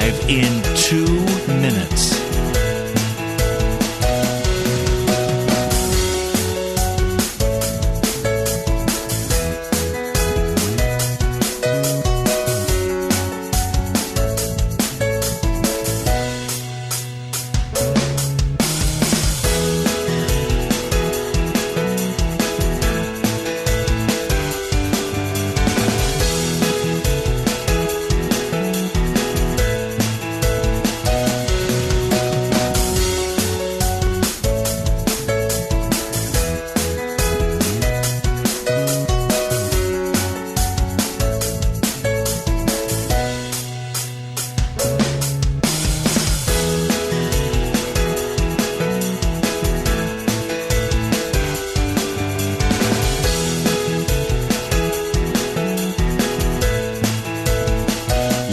live in 2 minutes.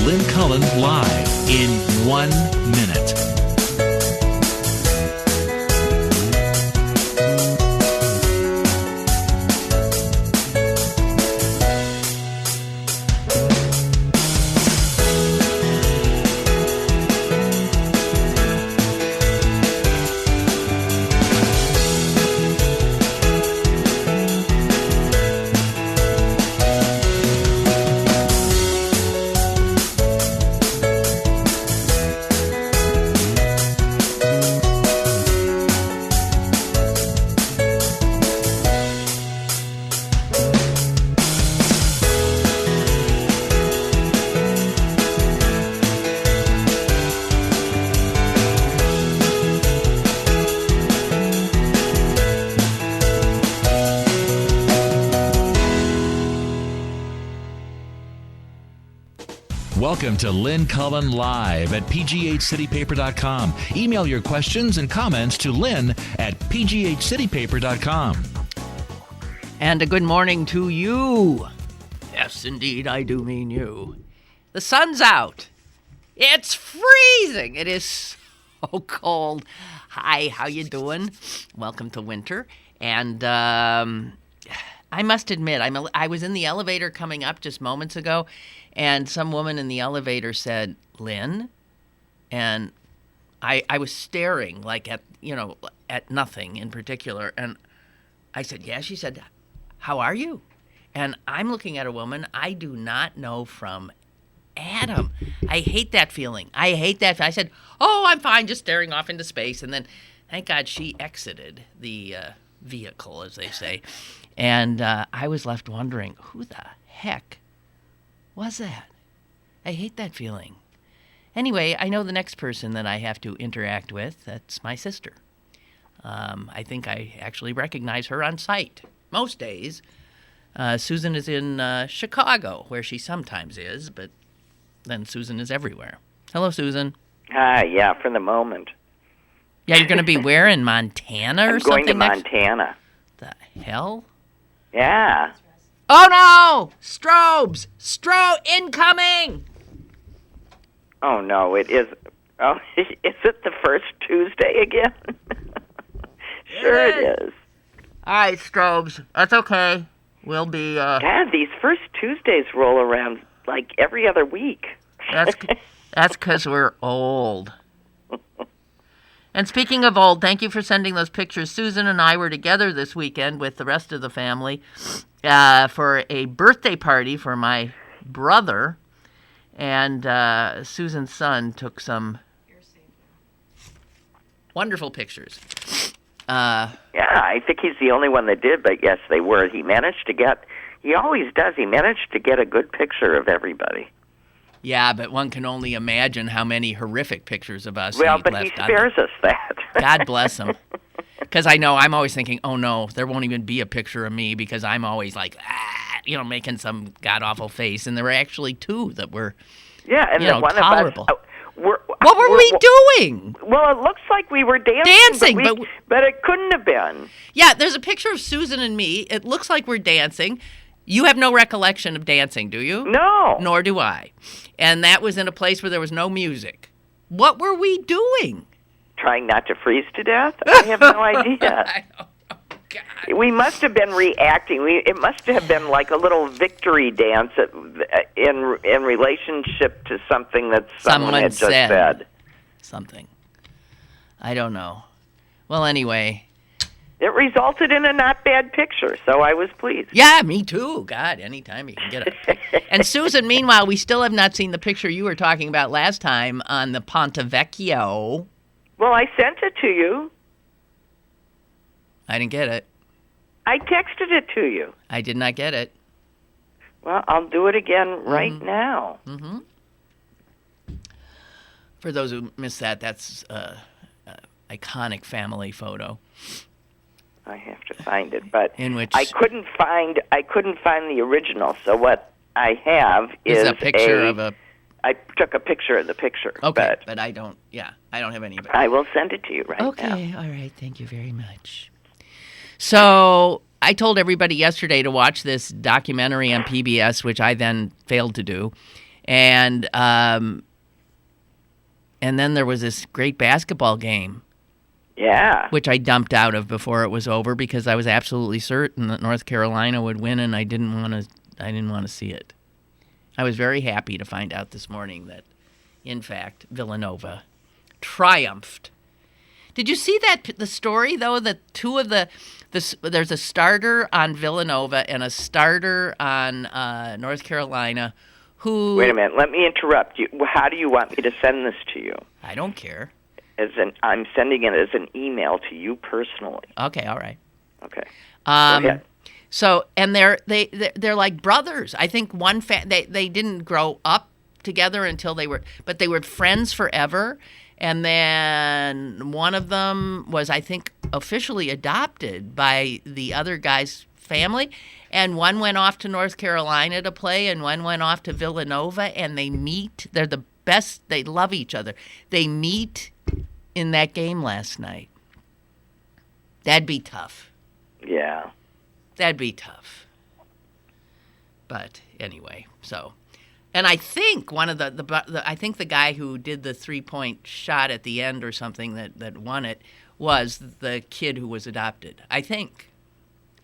Lynn Cullen live in 1 minute. Welcome to Lynn Cullen Live at pghcitypaper.com. Email your questions and comments to Lynn at pghcitypaper.com. And a good morning to you. Yes, indeed, I do mean you. The sun's out. It's freezing. It is so cold. Hi, how you doing? Welcome to winter. And I must admit, I was in the elevator coming up just moments ago, and some woman in the elevator said, "Lynn?" And I was staring like at nothing in particular. And I said, "Yeah." She said, "How are you?" And I'm looking at a woman I do not know from Adam. I hate that feeling. I said, "Oh, I'm fine, just staring off into space." And then, thank God, she exited the vehicle, as they say. And I was left wondering, who the heck was that? I hate that feeling. Anyway, I know the next person that I have to interact with. That's my sister. I think I actually recognize her on sight most days. Susan is in Chicago, where she sometimes is, but then Susan is everywhere. Hello, Susan. Hi, yeah, for the moment. Yeah, you're going to be where, in Montana or I'm something? going to Montana. The hell? Yeah. Oh, no! Strobes! Incoming! Oh, no, it is. Oh, is it the first Tuesday again? Sure it is. All right, Strobes. That's okay. We'll be, God, these first Tuesdays roll around like every other week. That's because we're old. And speaking of old, thank you for sending those pictures. Susan and I were together this weekend with the rest of the family for a birthday party for my brother. And Susan's son took some wonderful pictures. Yeah, I think he's the only one that did, but yes, they were. He always does. He managed to get a good picture of everybody. Yeah, but one can only imagine how many horrific pictures of us Well, he but left. he spares us that. God bless him. Because I know I'm always thinking, oh no, there won't even be a picture of me, because I'm always like, making some god-awful face. And there were actually two that were, yeah, and the one tolerable. Of us, what were we doing? Well, it looks like we were dancing, but it couldn't have been. Yeah, there's a picture of Susan and me. It looks like we're dancing. You have no recollection of dancing, do you? No. Nor do I. And that was in a place where there was no music. What were we doing? Trying not to freeze to death? I have no idea. I don't know. God. We must have been reacting. It must have been like a little victory dance in relationship to something that someone had just said. Something. I don't know. Well, anyway. It resulted in a not bad picture, so I was pleased. Yeah, me too. God, anytime you can get it. And Susan, meanwhile, we still have not seen the picture you were talking about last time on the Ponte Vecchio. Well, I sent it to you. I didn't get it. I texted it to you. I did not get it. Well, I'll do it again right now. Mm-hmm. For those who missed that, that's an iconic family photo. I have to find it, but in which I couldn't find the original. So what I have is a picture of a. I took a picture of the picture. Okay, but I don't. Yeah, I don't have any. I will send it to you right now. Okay, all right. Thank you very much. So I told everybody yesterday to watch this documentary on PBS, which I then failed to do, and then there was this great basketball game. Yeah. Which I dumped out of before it was over because I was absolutely certain that North Carolina would win, and I didn't want to see it. I was very happy to find out this morning that, in fact, Villanova triumphed. Did you see the story though? That two of there's a starter on Villanova and a starter on North Carolina. Who? Wait a minute. Let me interrupt you. How do you want me to send this to you? I don't care. I'm sending it as an email to you personally. Okay, all right. Okay. Go ahead. So, and they're like brothers. I think they didn't grow up together until they were friends forever. And then one of them was, I think, officially adopted by the other guy's family. And one went off to North Carolina to play, and one went off to Villanova. And they meet. They're the best. They love each other. They meet in that game last night. That'd be tough. Yeah. That'd be tough. But anyway, so, and I think one of I think the guy who did the 3-point shot at the end or something that won it was the kid who was adopted, I think.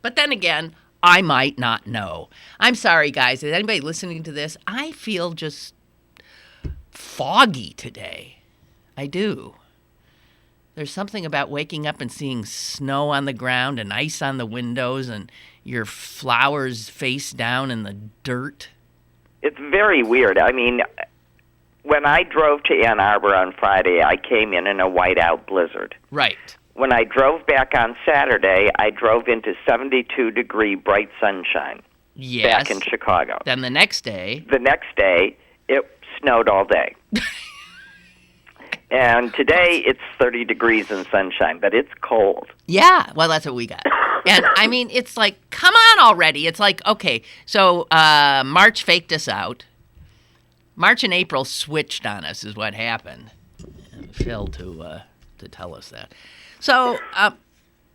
But then again, I might not know. I'm sorry, guys. Is anybody listening to this? I feel just foggy today. I do. There's something about waking up and seeing snow on the ground and ice on the windows and your flowers face down in the dirt. It's very weird. I mean, when I drove to Ann Arbor on Friday, I came in a whiteout blizzard. Right. When I drove back on Saturday, I drove into 72-degree bright sunshine. Yes. Back in Chicago. Then the next day, it snowed all day. And today it's 30 degrees and sunshine, but it's cold. Yeah, well, that's what we got. And, I mean, it's like, come on already. It's like, okay, so March faked us out. March and April switched on us is what happened. And Phil to tell us that. So... and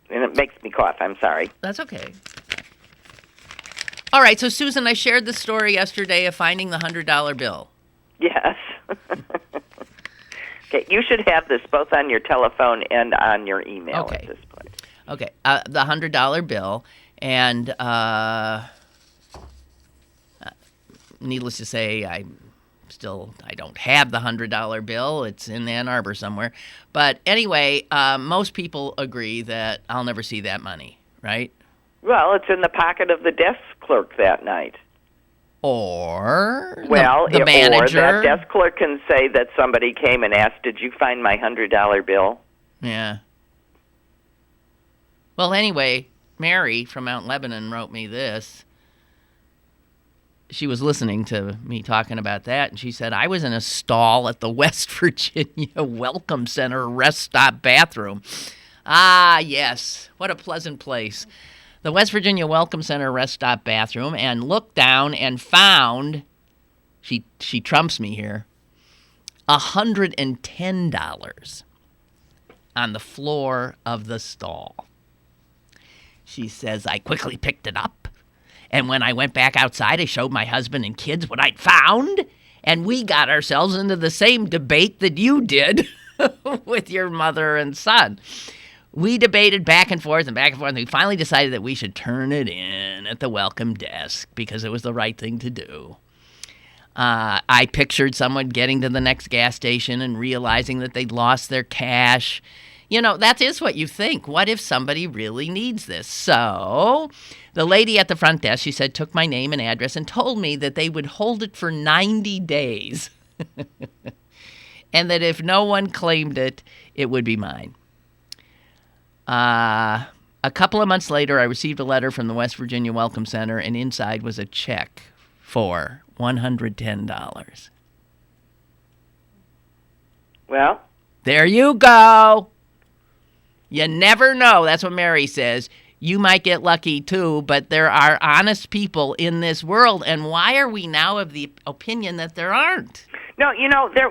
it makes me cough. I'm sorry. That's okay. All right, so, Susan, I shared the story yesterday of finding the $100 bill. Yes. Okay, you should have this both on your telephone and on your email at this point. Okay, the $100 bill, and needless to say, I don't have the $100 bill. It's in Ann Arbor somewhere. But anyway, most people agree that I'll never see that money, right? Well, it's in the pocket of the desk clerk that night. Or the manager. Or that desk clerk can say that somebody came and asked, "Did you find my $100 bill?" Yeah. Well, anyway, Mary from Mount Lebanon wrote me this. She was listening to me talking about that, and she said, I was in a stall at the West Virginia Welcome Center rest stop bathroom. Ah, yes. What a pleasant place. The West Virginia Welcome Center rest stop bathroom, and looked down and found, she trumps me here, $110 on the floor of the stall. She says, I quickly picked it up, and when I went back outside, I showed my husband and kids what I'd found, and we got ourselves into the same debate that you did with your mother and son. We debated back and forth, and we finally decided that we should turn it in at the welcome desk because it was the right thing to do. I pictured someone getting to the next gas station and realizing that they'd lost their cash. You know, that is what you think. What if somebody really needs this? So the lady at the front desk, she said, took my name and address and told me that they would hold it for 90 days. And that if no one claimed it, it would be mine. A couple of months later, I received a letter from the West Virginia Welcome Center, and inside was a check for $110. Well, there you go. You never know. That's what Mary says. You might get lucky too, but there are honest people in this world, and why are we now of the opinion that there aren't? No, you know, there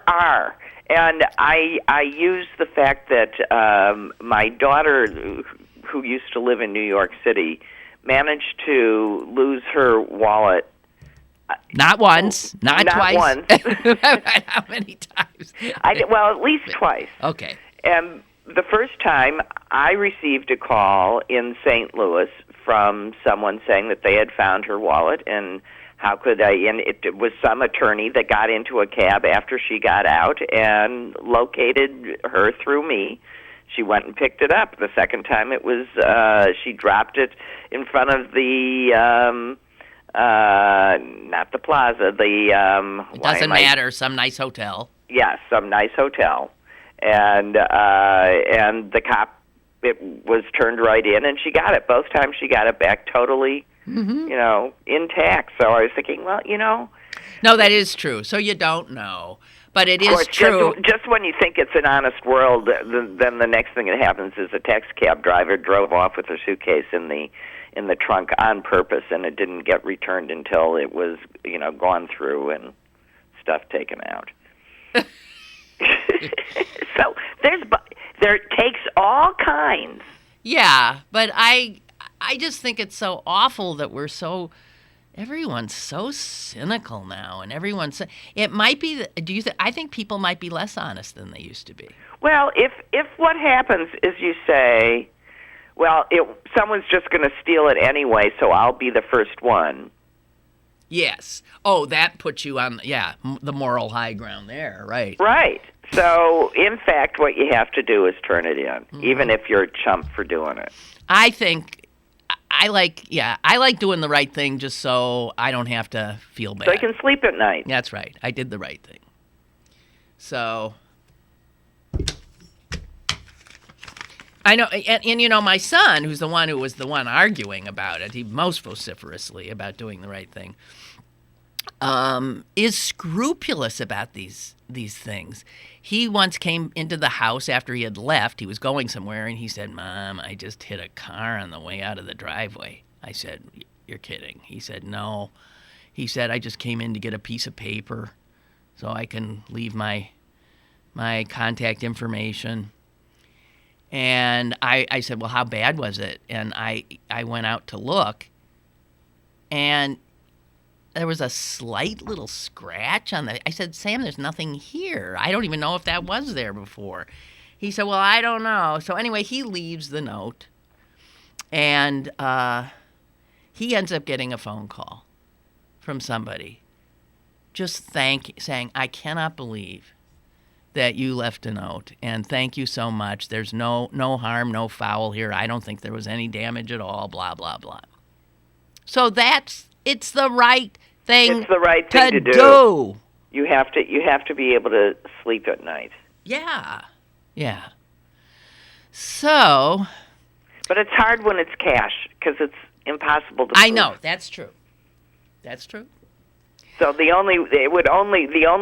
are. And I use the fact that my daughter, who used to live in New York City, managed to lose her wallet. Not once, not twice. Once. How many times? Well, at least twice. Okay. And the first time, I received a call in St. Louis from someone saying that they had found her wallet, and how could I? And it was some attorney that got into a cab after she got out and located her through me. She went and picked it up. The second time, it was she dropped it in front of the not the plaza. It doesn't matter. Some nice hotel. Yes, some nice hotel, and the cop, it was turned right in, and she got it. Both times she got it back totally, intact. So I was thinking, well, No, that is true. So you don't know. But it is true. Just when you think it's an honest world, then the next thing that happens is a taxi cab driver drove off with her suitcase in the trunk on purpose, and it didn't get returned until it was, gone through and stuff taken out. So there takes all kinds. Yeah, but I just think it's so awful that everyone's so cynical now, and it might be. I think people might be less honest than they used to be. Well, if what happens is you say, well, someone's just going to steal it anyway, so I'll be the first one. Yes. Oh, that puts you on, the moral high ground there, right? Right. So, in fact, what you have to do is turn it in, even if you're a chump for doing it. I think I like doing the right thing just so I don't have to feel bad. So you can sleep at night. That's right. I did the right thing. So I know, and my son, who was the one arguing about it, he most vociferously about doing the right thing, is scrupulous about these things. He once came into the house after he had left. He was going somewhere, and he said, "Mom, I just hit a car on the way out of the driveway." I said, "You're kidding." He said, "No." He said, "I just came in to get a piece of paper so I can leave my contact information." And I said, "Well, how bad was it?" And I went out to look, and there was a slight little scratch on I said, "Sam, there's nothing here. I don't even know if that was there before." He said, "Well, I don't know." So anyway, he leaves the note, and he ends up getting a phone call from somebody just saying, "I cannot believe that you left a note, and thank you so much. There's no harm, no foul here. I don't think there was any damage at all, blah, blah, blah." So it's the right thing. It's the right thing to do. You have to be able to sleep at night. Yeah. So. But it's hard when it's cash because it's impossible to prove. I know, that's true. So the only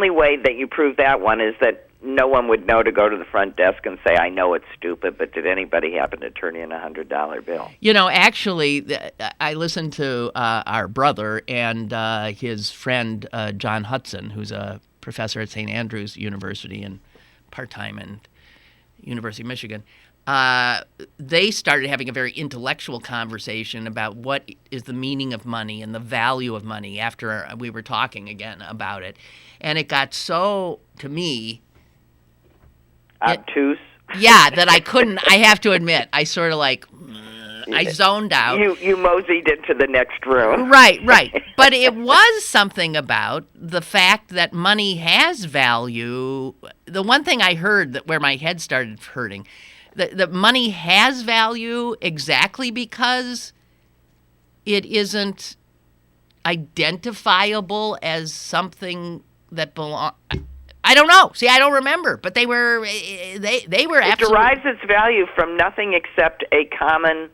way that you prove that one is that no one would know to go to the front desk and say, "I know it's stupid, but did anybody happen to turn in a $100 bill?" Actually, I listened to our brother and his friend John Hudson, who's a professor at St. Andrews University and part-time in University of Michigan. They started having a very intellectual conversation about what is the meaning of money and the value of money after we were talking again about it. And it got so, to me, Obtuse. Yeah, that I couldn't. I have to admit, I sort of like, I zoned out. You moseyed into the next room. Right. But it was something about the fact that money has value. The one thing I heard where my head started hurting, that money has value exactly because it isn't identifiable as something that belongs. I don't know. See, I don't remember, but they were It absolutely. derives its value from nothing except a common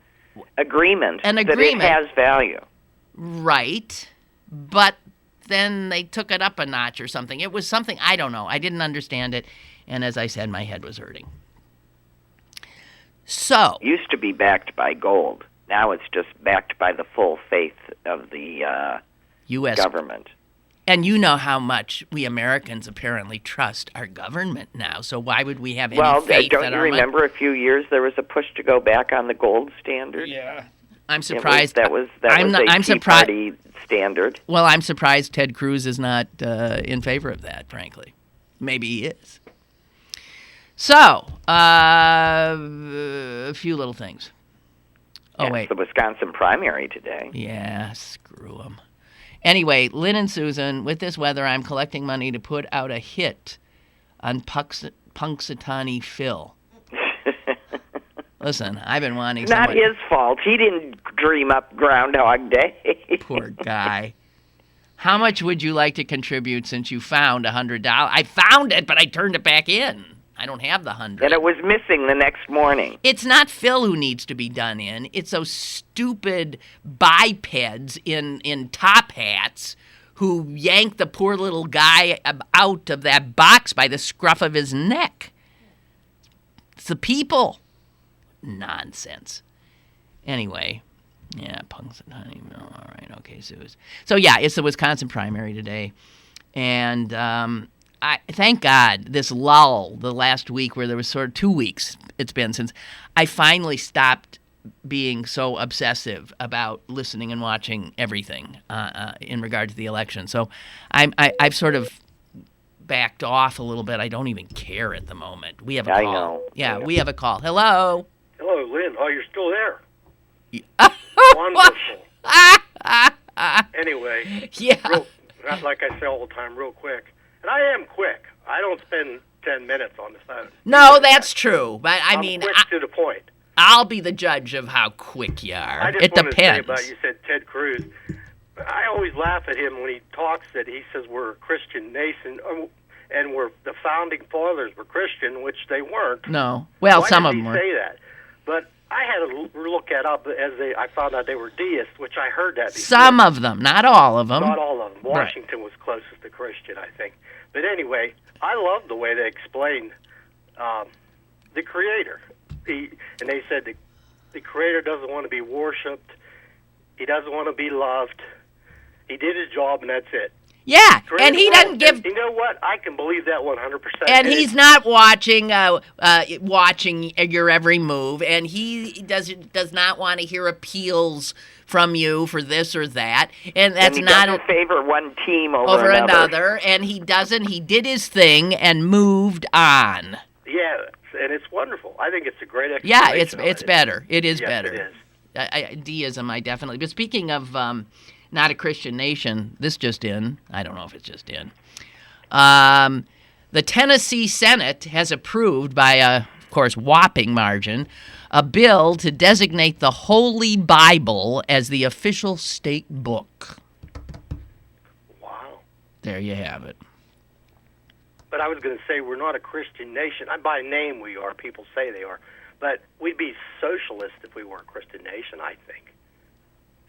agreement. An that agreement. it has value. Right, but then they took it up a notch or something. It was something, I don't know. I didn't understand it, and as I said, my head was hurting. So. Used to be backed by gold. Now it's just backed by the full faith of the U.S. government. And you know how much we Americans apparently trust our government now. So why would we have any Well, faith don't that you our remember a few years there was a push to go back on the gold standard? Yeah. I'm surprised. That was a Tea Party standard. Well, I'm surprised Ted Cruz is not in favor of that, frankly. Maybe he is. So, a few little things. Oh, Yeah, wait. it's the Wisconsin primary today. Yeah, screw them. Anyway, Lynn and Susan, with this weather, I'm collecting money to put out a hit on Punxsutawney Phil. Listen, I've been wanting It's not his fault. He didn't dream up Groundhog Day. Poor guy. How much would you like to contribute since you found $100? I found it, but I turned it back in. I don't have the 100. And it was missing the next morning. It's not Phil who needs to be done in. It's those stupid bipeds in top hats who yanked the poor little guy out of that box by the scruff of his neck. It's the people. Nonsense. Anyway, yeah, Punxsutawney. All right, okay, so yeah, it's the Wisconsin primary today, and I thank God this lull the last week where there was sort of 2 weeks it's been since I finally stopped being so obsessive about listening and watching everything in regard to the election. So I've sort of backed off a little bit. I don't even care at the moment. We have a call. I know. Yeah, we have a call. Hello. Hello, Lynn. Oh, you're still there. Wonderful. Anyway, Yeah. like I say all the time, real quick. And I am quick. I don't spend 10 minutes on the phone. No, that's true. But I'm quick to the point. I'll be the judge of how quick you are. I just It wanted depends. to say about, you said Ted Cruz. I always laugh at him when he talks that he says we're a Christian nation and the founding fathers were Christian, which they weren't. No. Well, Why some did of them he were. say that? But I had to look that up I found out they were deists, which I heard that before. Some of them, not all of them. Not all of them. Right. Washington was closest to Christian, I think. But anyway, I love the way they explain the Creator. And they said the Creator doesn't want to be worshipped. He doesn't want to be loved. He did his job, and that's it. Yeah, and he doesn't give. You know what? I can believe that 100%. And he's not watching your every move, and he does not want to hear appeals from you for this or that, and that's and he not doesn't favor one team over another. And he doesn't. He did his thing and moved on. Yeah, and it's wonderful. I think it's a great explanation. Yeah, it's better. It is yes, better. It is. Deism, I definitely. But speaking of not a Christian nation, this just in. I don't know if it's just in. The Tennessee Senate has approved by a, of course, whopping margin, a bill to designate the Holy Bible as the official state book. Wow. There you have it. But I was going to say we're not a Christian nation. By name we are. People say they are. But we'd be socialist if we weren't a Christian nation, I think.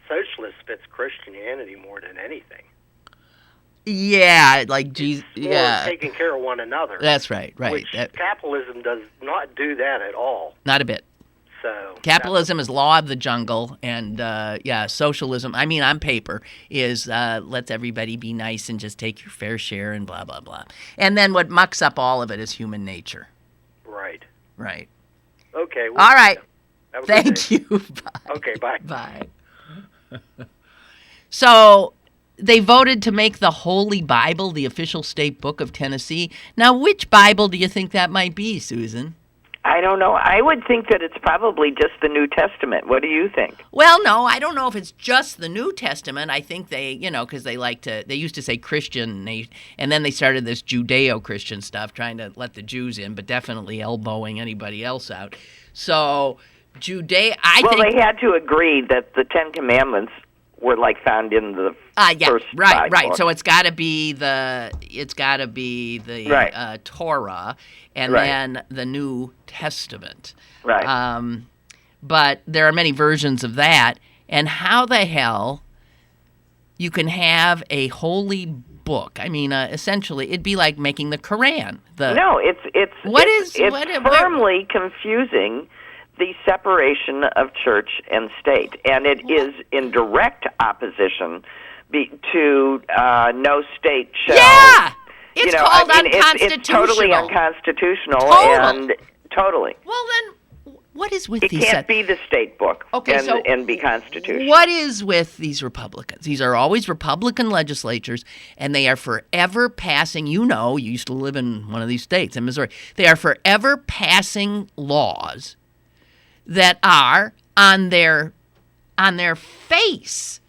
Socialist fits Christianity more than anything. Yeah, like Jesus. More Yeah, taking care of one another. that's right. Right. Which capitalism does not do that at all. Not a bit. So Capitalism is law of the jungle, and socialism, I mean, on paper, is lets everybody be nice and just take your fair share and blah, blah, blah. And then what mucks up all of it is human nature. Right. Right. Okay. All right. Have a good Thank day. you. Bye. Okay, bye. Bye. So they voted to make the Holy Bible the official state book of Tennessee. Now, which Bible do you think that might be, Susan? I don't know. I would think that it's probably just the New Testament. What do you think? Well, no, I don't know if it's just the New Testament. I think they, because they used to say Christian, and then they started this Judeo-Christian stuff, trying to let the Jews in, but definitely elbowing anybody else out. So, they had to agree that the Ten Commandments were found in the first right. book. So it's got to be the Torah, and then the New Testament. Right. But there are many versions of that. And how the hell you can have a holy book? I mean, essentially, it'd be like making the Quran. It's firmly confusing the separation of church and state, and it is in direct opposition to no state shall. Yeah, it's called unconstitutional. It's totally unconstitutional, and totally. Well, then, what is with it these? It can't be the state book and be constitutional. What is with these Republicans? These are always Republican legislatures, and they are forever passing. You used to live in one of these states, in Missouri. They are forever passing laws that are on their face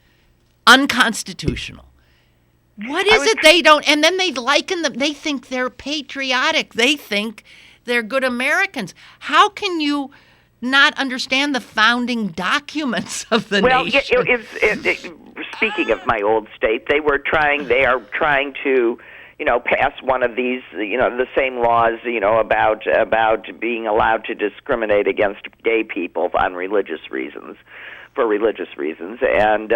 unconstitutional. What is it they don't? And then they liken them. They think they're patriotic. They think they're good Americans. How can you not understand the founding documents of the nation? Speaking of my old state, they are trying to pass one of these, the same laws, about being allowed to discriminate against gay people for religious reasons, and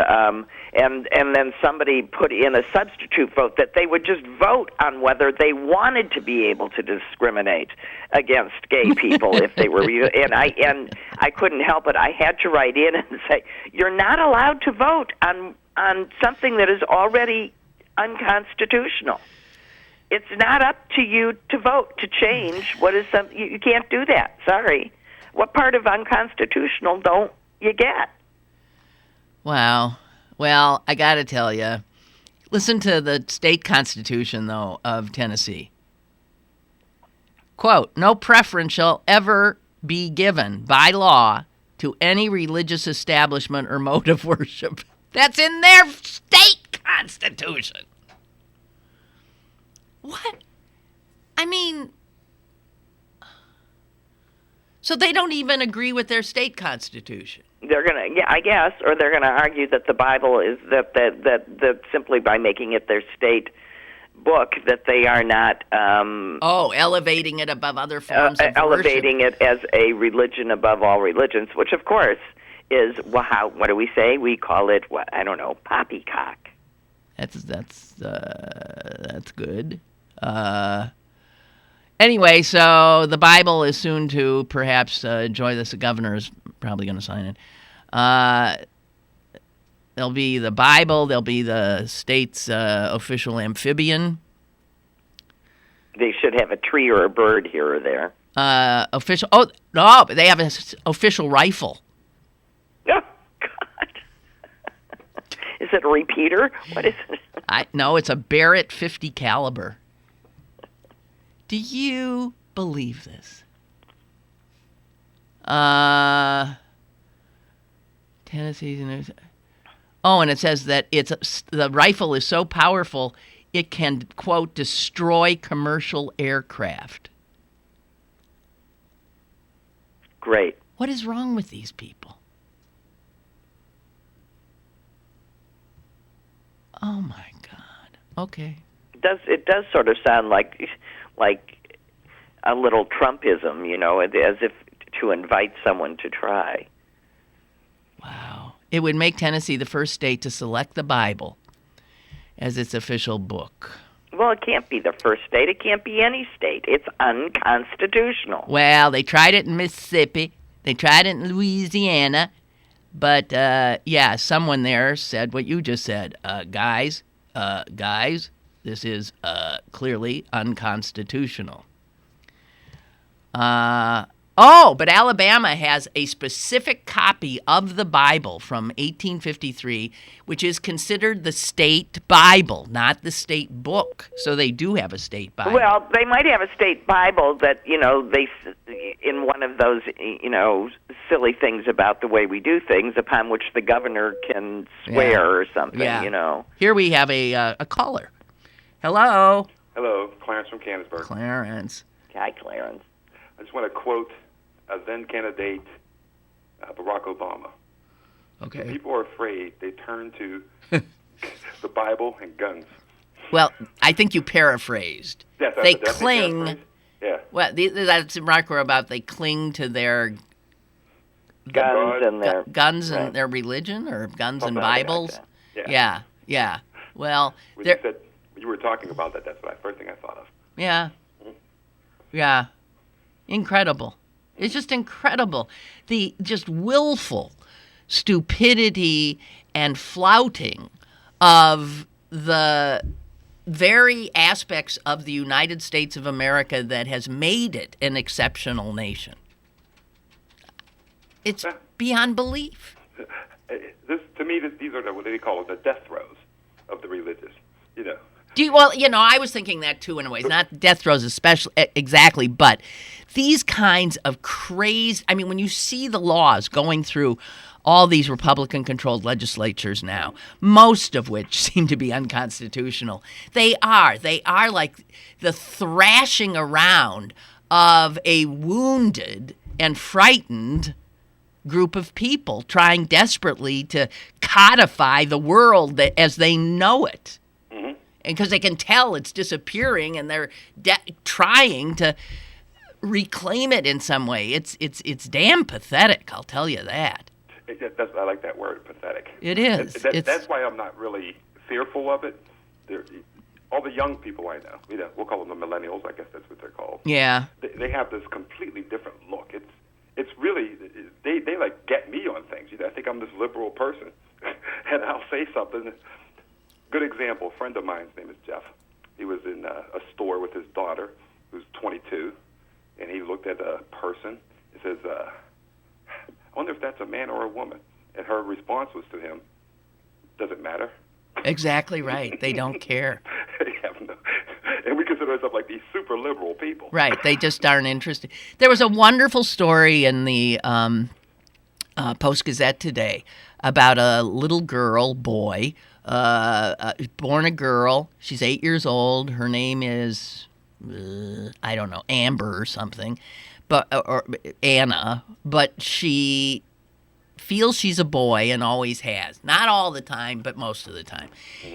then somebody put in a substitute vote that they would just vote on whether they wanted to be able to discriminate against gay people if they were, and I couldn't help it. I had to write in and say, you're not allowed to vote on something that is already unconstitutional. It's not up to you to vote to change what is you can't do that. Sorry. What part of unconstitutional don't you get? Wow. Well, I got to tell you, listen to the state constitution, though, of Tennessee. Quote, no preference shall ever be given by law to any religious establishment or mode of worship. That's in their state constitution. What? I mean, so they don't even agree with their state constitution. They're gonna, I guess, or they're gonna argue that the Bible is that simply by making it their state book that they are not. Elevating it above other forms of elevating worship. it as a religion above all religions, which of course is what do we say? We call it poppycock. That's good. Anyway, so the Bible is soon to perhaps enjoy this. The governor is probably going to sign it. There'll be the Bible. There'll be the state's official amphibian. They should have a tree or a bird here or there. Official. Oh no, they have an official rifle. Oh God! Is it a repeater? What is it? No, it's a Barrett 50 caliber. Do you believe this? Tennessee's. Oh, and it says that the rifle is so powerful it can, quote, destroy commercial aircraft. Great. What is wrong with these people? Oh my God. Okay. It does sort of sound like a little Trumpism, as if to invite someone to try. Wow. It would make Tennessee the first state to select the Bible as its official book. Well, it can't be the first state. It can't be any state. It's unconstitutional. Well, they tried it in Mississippi. They tried it in Louisiana. But, someone there said what you just said. Guys, this is clearly unconstitutional. Oh, but Alabama has a specific copy of the Bible from 1853, which is considered the state Bible, not the state book. So they do have a state Bible. Well, they might have a state Bible that, they in one of those, silly things about the way we do things, upon which the governor can swear or something, Here we have a caller. Hello. Hello, Clarence from Canonsburg. Clarence. Hi, Clarence. I just want to quote then candidate Barack Obama. Okay. When people are afraid, they turn to the Bible and guns. Well, I think you paraphrased. Yes, they that's cling. paraphrase. Yeah. Well, that's remarkable about they cling to their Guns and their guns and their religion, or guns and Something like Bibles. that. Yeah. Well, When you said you were talking about that, that's the first thing I thought of. Yeah. Incredible. It's just incredible. The just willful stupidity and flouting of the very aspects of the United States of America that has made it an exceptional nation. It's beyond belief. To me, these are what they call the death throes of the religious. I was thinking that too in a way. Not death throes especially, exactly, but these kinds of crazy, when you see the laws going through all these Republican-controlled legislatures now, most of which seem to be unconstitutional, they are like the thrashing around of a wounded and frightened group of people trying desperately to codify the world as they know it. Because they can tell it's disappearing, and they're trying to reclaim it in some way. It's damn pathetic, I'll tell you that. I like that word, pathetic. It is. That's why I'm not really fearful of it. All the young people I know, we'll call them the millennials. I guess that's what they're called. Yeah. They have this completely different look. It's really they like get me on things. I think I'm this liberal person, and I'll say something. Good example, a friend of mine, his name is Jeff. He was in a store with his daughter, who's 22, and he looked at a person. He says, I wonder if that's a man or a woman. And her response was to him, does it matter? Exactly right. They don't care. And we consider ourselves like these super liberal people. Right. They just aren't interested. There was a wonderful story in the Post-Gazette today about a little boy, born a girl. She's 8 years old. Her name is, I don't know, Amber or something, or Anna. But she feels she's a boy and always has. Not all the time, but most of the time.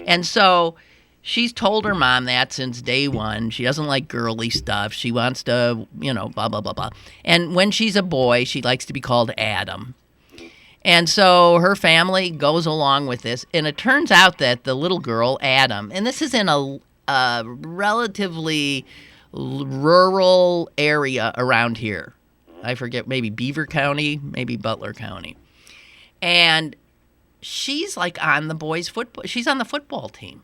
And so she's told her mom that since day one. She doesn't like girly stuff. She wants to, blah, blah, blah, blah. And when she's a boy, she likes to be called Adam. And so her family goes along with this, and it turns out that the little girl, Adam, and this is in a relatively rural area around here. I forget, maybe Beaver County, maybe Butler County. And she's like on the boys' football. She's on the football team.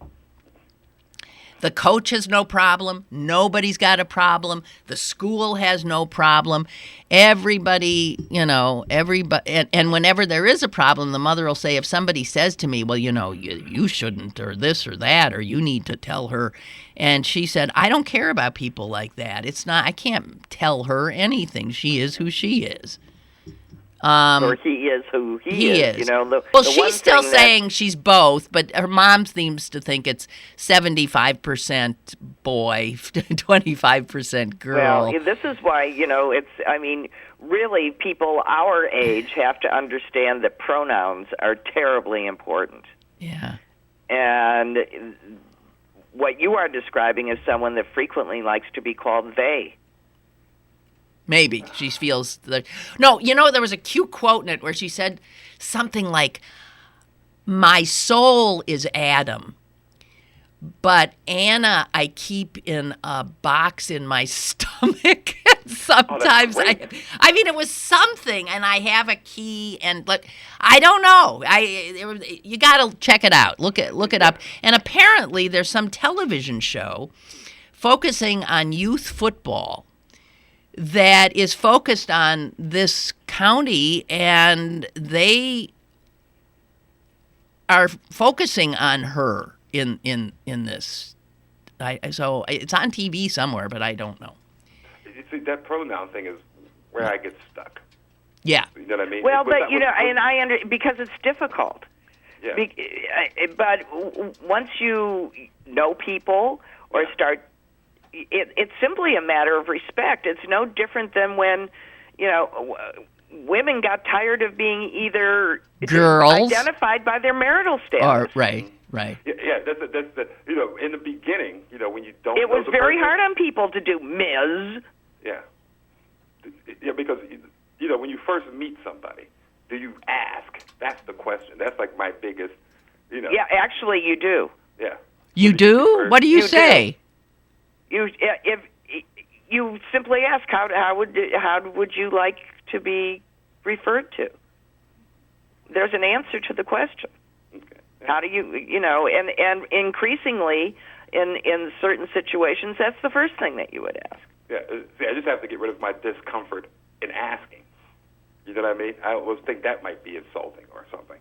The coach has no problem. Nobody's got a problem. The school has no problem. Everybody, and whenever there is a problem, the mother will say, if somebody says to me, well, you shouldn't, or this or that, or you need to tell her. And she said, I don't care about people like that. I can't tell her anything. She is who she is. Or he is who he is. She's still saying she's both, but her mom seems to think it's 75% boy, 25% girl. Well, this is why, really people our age have to understand that pronouns are terribly important. Yeah. And what you are describing is someone that frequently likes to be called they. Maybe she feels that. No, there was a cute quote in it where she said something like, my soul is Adam, but Anna I keep in a box in my stomach. Sometimes it was something, and I have a key, and I don't know. You got to check it out. Look it up. And apparently there's some television show focusing on youth football that is focused on this county, and they are focusing on her in this. So it's on TV somewhere, but I don't know. You see, that pronoun thing is where I get stuck. Yeah. You know what I mean? Well, but and because it's difficult. Yeah. But once you know people or start, it's simply a matter of respect. It's no different than when, women got tired of being either girls identified by their marital status. Or, right. Yeah, that's in the beginning, when you don't. It know was the very person, hard on people to do Ms. Yeah, because when you first meet somebody, do you ask? That's the question. That's like my biggest. Yeah, actually, you do. Yeah. You do? What do you say? If you simply ask, how would you like to be referred to? There's an answer to the question. Okay. How do you, and increasingly in certain situations, that's the first thing that you would ask. Yeah, see, I just have to get rid of my discomfort in asking. You know what I mean? I always think that might be insulting or something.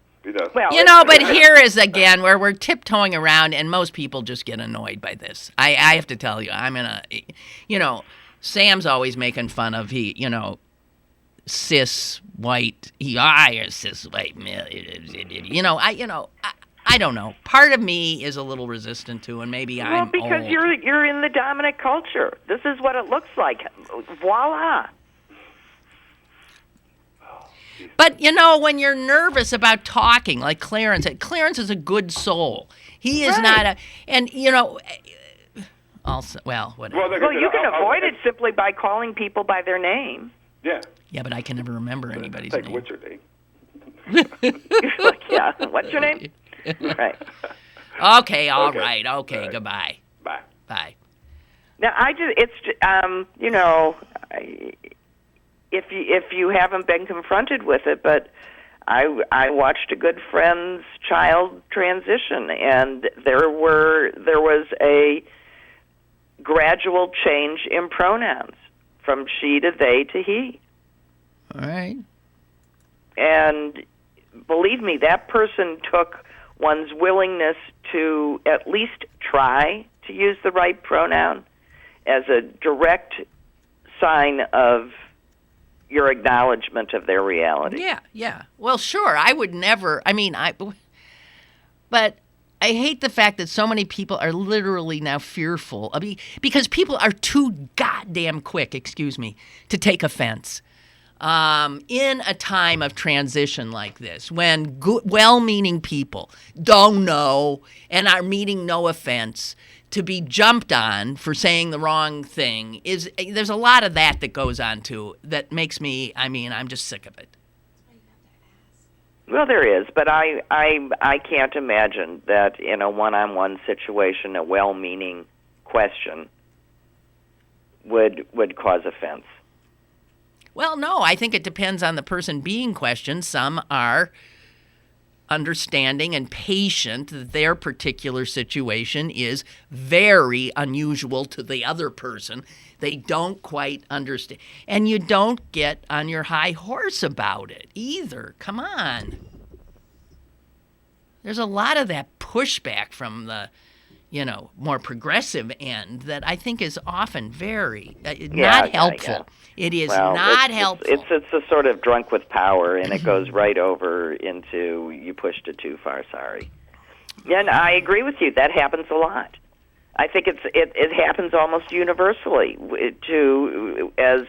Well, but here is again where we're tiptoeing around, and most people just get annoyed by this. I have to tell you, I'm in a, Sam's always making fun of cis white. You're cis white male. I don't know. Part of me is a little resistant to, and maybe I'm because old. you're in the dominant culture. This is what it looks like. Voila. But, when you're nervous about talking, like Clarence is a good soul. He is not also, well, whatever. Well, you can avoid it simply by calling people by their name. Yeah. Yeah, but I can never remember anybody's like, name. what's your name? Yeah, what's your name? Right. Okay, all right. Okay, goodbye. Bye. Now, if you haven't been confronted with it, but I watched a good friend's child transition, and there was a gradual change in pronouns from she to they to he. All right. And believe me, that person took one's willingness to at least try to use the right pronoun as a direct sign of your acknowledgement of their reality. Yeah. Well, sure, I would never, but I hate the fact that so many people are literally now fearful. Because people are too goddamn quick, to take offense. In a time of transition like this, when well-meaning people don't know and are meaning no offense, to be jumped on for saying the wrong thing there's a lot of that goes on too that makes me, I'm just sick of it. Well, there is, but I can't imagine that in a one-on-one situation a well-meaning question would cause offense. Well, no, I think it depends on the person being questioned. Some are understanding and patient that their particular situation is very unusual to the other person. They don't quite understand. And you don't get on your high horse about it either. Come on. There's a lot of that pushback from the, more progressive end that I think is often very not helpful. Yeah. It is not helpful. It's a sort of drunk with power, and it goes right over into you pushed it too far. Sorry. Yeah, and I agree with you. That happens a lot. I think it happens almost universally as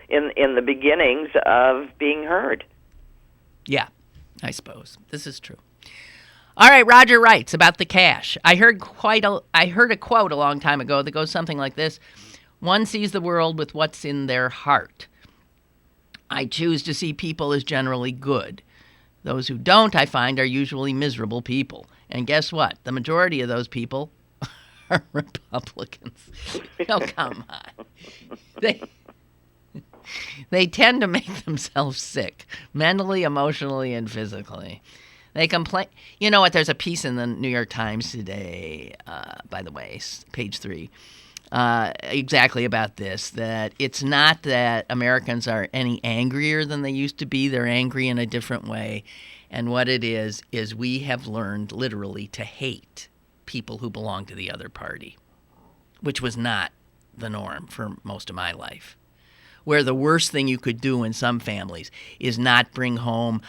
in the beginnings of being heard. Yeah, I suppose this is true. All right, Roger writes about the cash. I heard a quote a long time ago that goes something like this: "One sees the world with what's in their heart. I choose to see people as generally good. Those who don't, I find, are usually miserable people. And guess what? The majority of those people are Republicans." Come on. They tend to make themselves sick, mentally, emotionally, and physically. They complain. You know what? There's a piece in the New York Times today, by the way, page 3, exactly about this, that it's not that Americans are any angrier than they used to be. They're angry in a different way. And what it is we have learned literally to hate people who belong to the other party, which was not the norm for most of my life. Where the worst thing you could do in some families is not bring home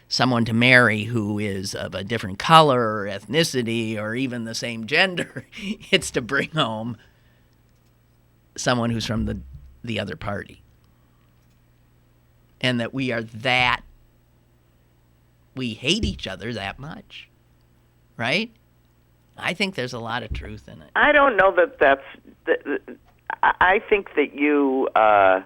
someone to marry who is of a different color or ethnicity or even the same gender. It's to bring home someone who's from the other party. And that we hate each other that much, right? I think there's a lot of truth in it. I don't know that that's... I think that you, to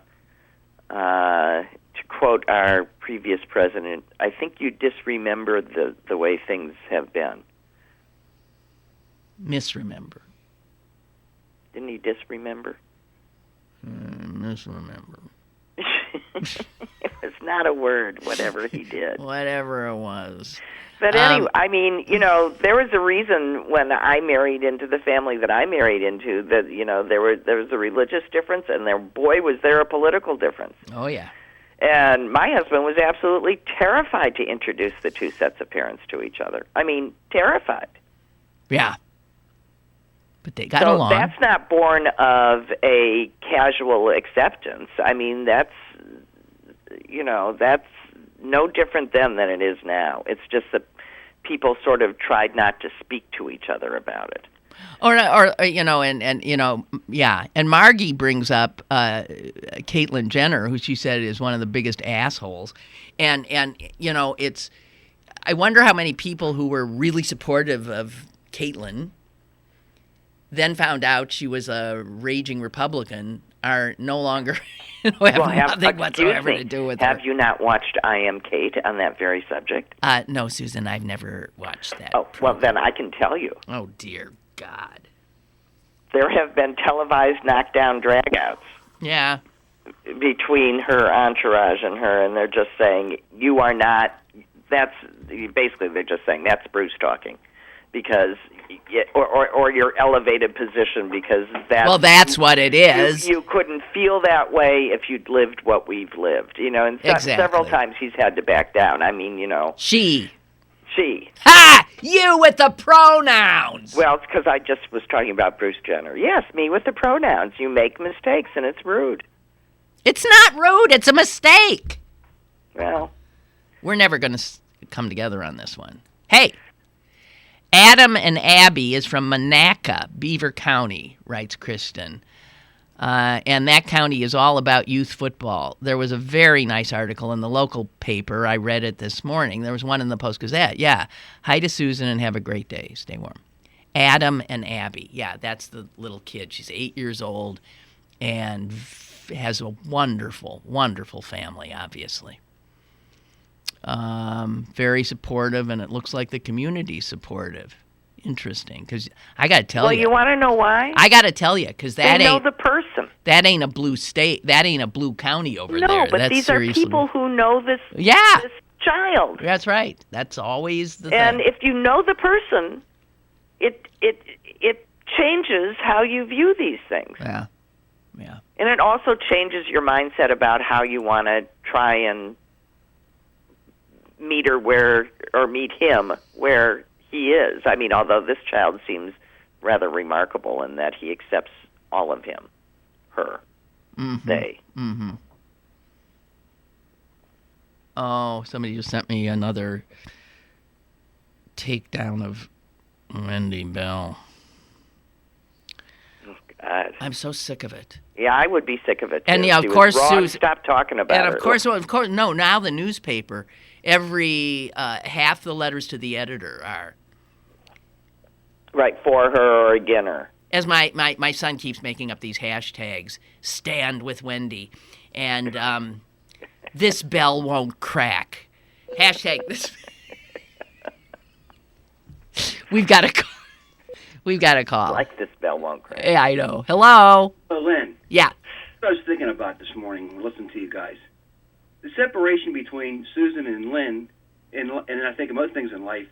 quote our previous president, I think you disremember the way things have been. Misremember. Didn't he disremember? Misremember. It was not a word, whatever he did. Whatever it was. But anyway, I mean, there was a reason when I married into the family that I married into that, there was a religious difference, and was there a political difference. Oh, yeah. And my husband was absolutely terrified to introduce the two sets of parents to each other. I mean, terrified. Yeah. But they got along. That's not born of a casual acceptance. I mean, that's no different then than it is now. It's just that people sort of tried not to speak to each other about it. Yeah. And Margie brings up Caitlyn Jenner, who she said is one of the biggest assholes. And it's, I wonder how many people who were really supportive of Caitlyn then found out she was a raging Republican are no longer have nothing whatsoever to do with her. Have you not watched I Am Kate on that very subject? No, Susan, I've never watched that. Oh, program. Well, then I can tell you. Oh, dear God. There have been televised knockdown dragouts. Yeah. Between her entourage and her, and they're just saying, you are not, basically they're just saying, that's Bruce talking. Because, or your elevated position, because that's what it is. You couldn't feel that way if you'd lived what we've lived, and exactly. Several times he's had to back down. I mean, She. Ha! You with the pronouns! Well, it's because I just was talking about Bruce Jenner. Yes, me with the pronouns. You make mistakes, and it's rude. It's not rude. It's a mistake. Well. We're never going to come together on this one. Hey. Adam and Abby is from Monaca, Beaver County, writes Kristen. And that county is all about youth football. There was a very nice article in the local paper. I read it this morning. There was one in the Post-Gazette. Yeah. Hi to Susan and have a great day. Stay warm. Adam and Abby. Yeah, that's the little kid. She's 8 years old and has a wonderful, wonderful family, obviously. Very supportive, and it looks like the community's supportive. Interesting, because I got to tell you. Well, you want to know why? I got to tell you, because they know the person. That ain't a blue state. That ain't a blue county over there. No, but that's these are people who know this. Yeah. This child. That's right. That's always the and thing. And if you know the person, it changes how you view these things. Yeah. Yeah. And it also changes your mindset about how you want to try and meet him where he is. I mean, although this child seems rather remarkable in that he accepts all of him, her, they. Mm-hmm. Oh, somebody just sent me another takedown of Wendy Bell. Oh, God. I'm so sick of it. Yeah, I would be sick of it, too. And yeah, of she course, was wrong. Susan, Stop talking about and her. of course, no. Now the newspaper, every half the letters to the editor are right, for her or against her. As my son keeps making up these hashtags, stand with Wendy, and this bell won't crack. Hashtag this. We've got to call. Like this bell won't crack. Yeah, I know. Hello. Oh, Lynn. Yeah. I was thinking about this morning, listening to you guys. The separation between Susan and Lynn, and I think of most things in life,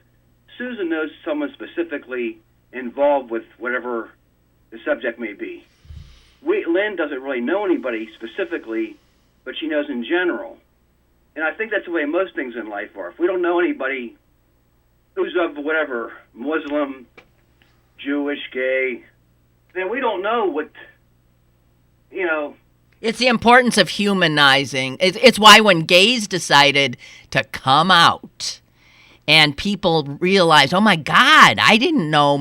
Susan knows someone specifically involved with whatever the subject may be. Lynn doesn't really know anybody specifically, but she knows in general. And I think that's the way most things in life are. If we don't know anybody who's of whatever, Muslim, Jewish, gay, then we don't know what, It's the importance of humanizing. It's why when gays decided to come out and people realized, oh my God, I didn't know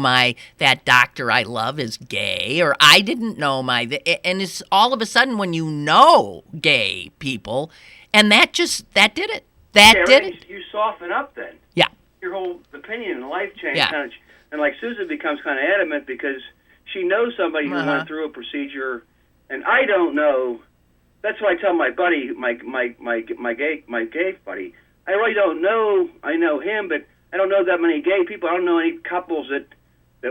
that doctor I love is gay, or I didn't know and it's all of a sudden when you know gay people, and that did it. That did it. You soften up then. Yeah. Your whole opinion and life change Yeah. and like Susan becomes kind of adamant because she knows somebody who went through a procedure, and I don't know. That's why I tell my buddy, my gay buddy, I really don't know. I know him, but I don't know that many gay people. I don't know any couples that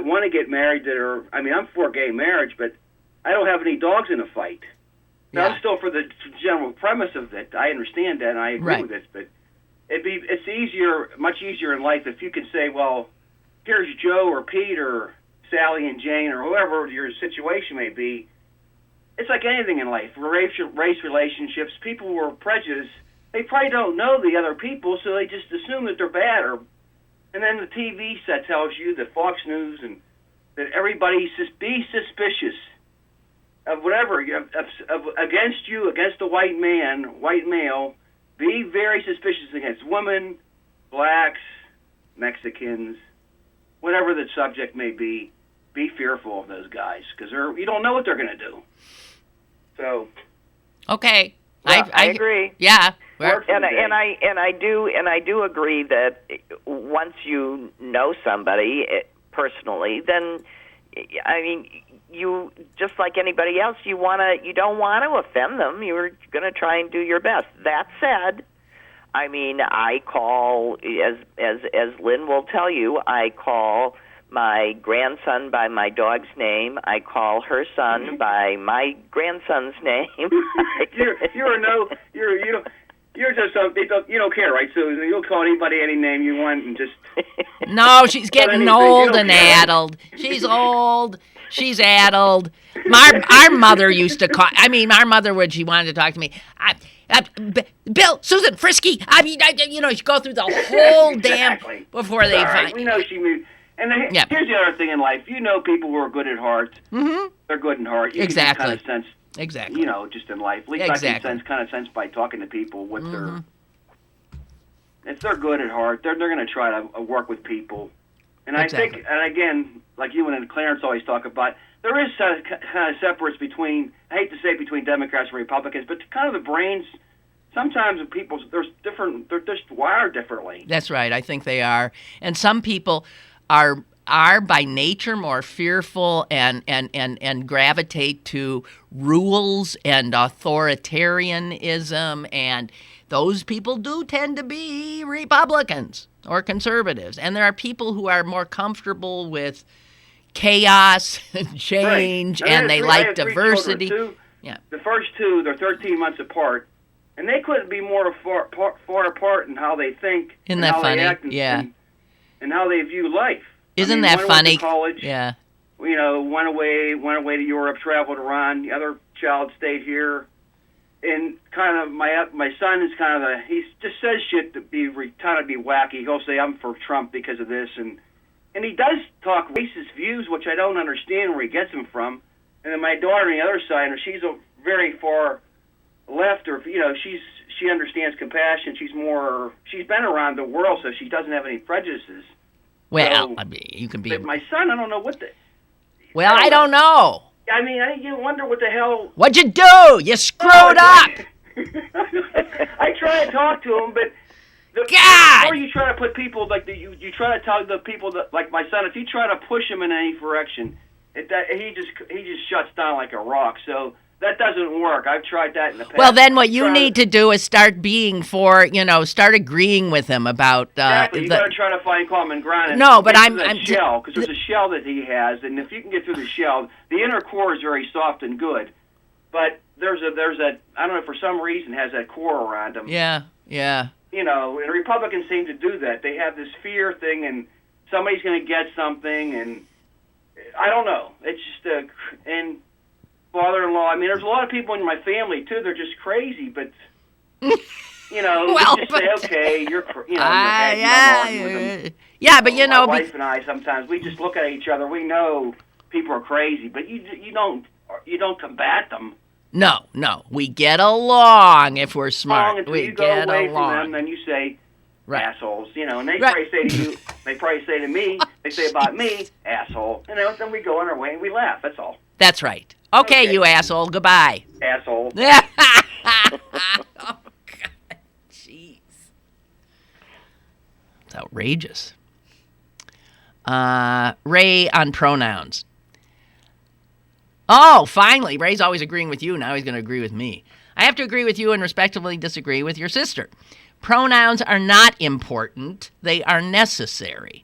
want to get married that are. I mean, I'm for gay marriage, but I don't have any dogs in a fight. Now, I'm still for the general premise of it. I understand that, and I agree with it. But it's easier, much easier in life if you can say, well, here's Joe or Pete or Sally and Jane or whoever your situation may be. It's like anything in life. Race relationships, people who are prejudiced, they probably don't know the other people, so they just assume that they're bad. And then the TV set tells you, the Fox News, and that everybody be suspicious of whatever, against you, against the white male. Be very suspicious against women, blacks, Mexicans, whatever the subject may be. Be fearful of those guys because you don't know what they're going to do. So, okay, well, I agree. Yeah, and I do agree that once you know somebody personally, then I mean, you just like anybody else, you don't want to offend them. You're going to try and do your best. That said, I mean, I call as Lynn will tell you, I call my grandson by my dog's name. I call her son by my grandson's name. You're just you don't care, right, Susan? You'll call anybody any name you want and just. No, she's getting old and addled. She's old. She's addled. Our mother used to call. I mean, our mother, when she wanted to talk to me, Bill, Susan, Frisky. I mean, she go through the whole exactly. damn before they find. We know she moved. And here's the other thing in life. You know people who are good at heart. Mm-hmm. They're good in heart. You exactly. Can kind of sense, exactly. Just in life. At least I can sense by talking to people what they're. If they're good at heart, they're going to try to work with people. And I think, and again, like you and Clarence always talk about, there is kind of separates between, I hate to say between Democrats and Republicans, but kind of the brains, sometimes people, they're just wired differently. That's right. I think they are. And some people are by nature more fearful and gravitate to rules and authoritarianism, and those people do tend to be Republicans or conservatives. And there are people who are more comfortable with chaos and change, right. and they like diversity. Yeah. The first two, they're 13 months apart, and they couldn't be more far apart in how they think. Isn't that funny? They act and how they view life. Isn't that funny? Went to college, yeah. Went away to Europe, traveled around. The other child stayed here. And kind of my son is kind of he just says shit to be kind of be wacky. He'll say I'm for Trump because of this, and he does talk racist views, which I don't understand where he gets them from. And then my daughter on the other side, she's a very far left, or she understands compassion. She's been around the world, so she doesn't have any prejudices. Well, so, I mean, you can be. But my son, I don't know what the. Well, I don't know. I mean, you wonder what the hell. What'd you do? You screwed up. I try to talk to him, but God. Or you try to put people you try to tell the people that like my son. If you try to push him in any direction, he just shuts down like a rock. So that doesn't work. I've tried that in the past. Well, then what you need to do is start start agreeing with him about. Exactly. You got to try to find common ground. No, but I'm shell, because there's a shell that he has, and if you can get through the shell, the inner core is very soft and good, but there's a I don't know, for some reason has that core around him. Yeah. And Republicans seem to do that. They have this fear thing, and somebody's going to get something, and I don't know. It's just and father-in-law. I mean, there's a lot of people in my family too. They're just crazy, but Well, you just say, okay, you're yeah, but my wife and I sometimes we just look at each other. We know people are crazy, but you don't combat them. No, we get along if we're smart. Until We you go get away along. from them, then you say, assholes, and they Right. probably say to you, they probably say to me, they say about me, asshole, then we go on our way and we laugh. That's all. That's right. Okay, you asshole. Goodbye. Asshole. Oh, God. Jeez. It's outrageous. Ray on pronouns. Oh, finally. Ray's always agreeing with you. Now he's going to agree with me. I have to agree with you and respectfully disagree with your sister. Pronouns are not important. They are necessary.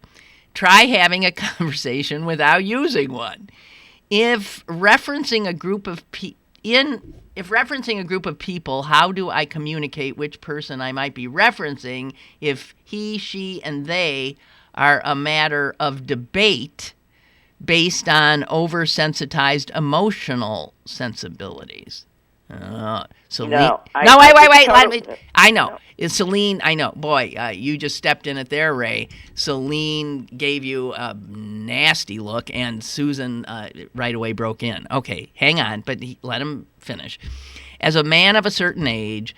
Try having a conversation without using one. If referencing a group of people, how do I communicate which person I might be referencing if he, she, and they are a matter of debate based on oversensitized emotional sensibilities? Celine. Wait. I know. It's Celine. I know. Boy, you just stepped in it there, Ray. Celine gave you a nasty look, and Susan right away broke in. Okay, hang on, but let him finish. As a man of a certain age,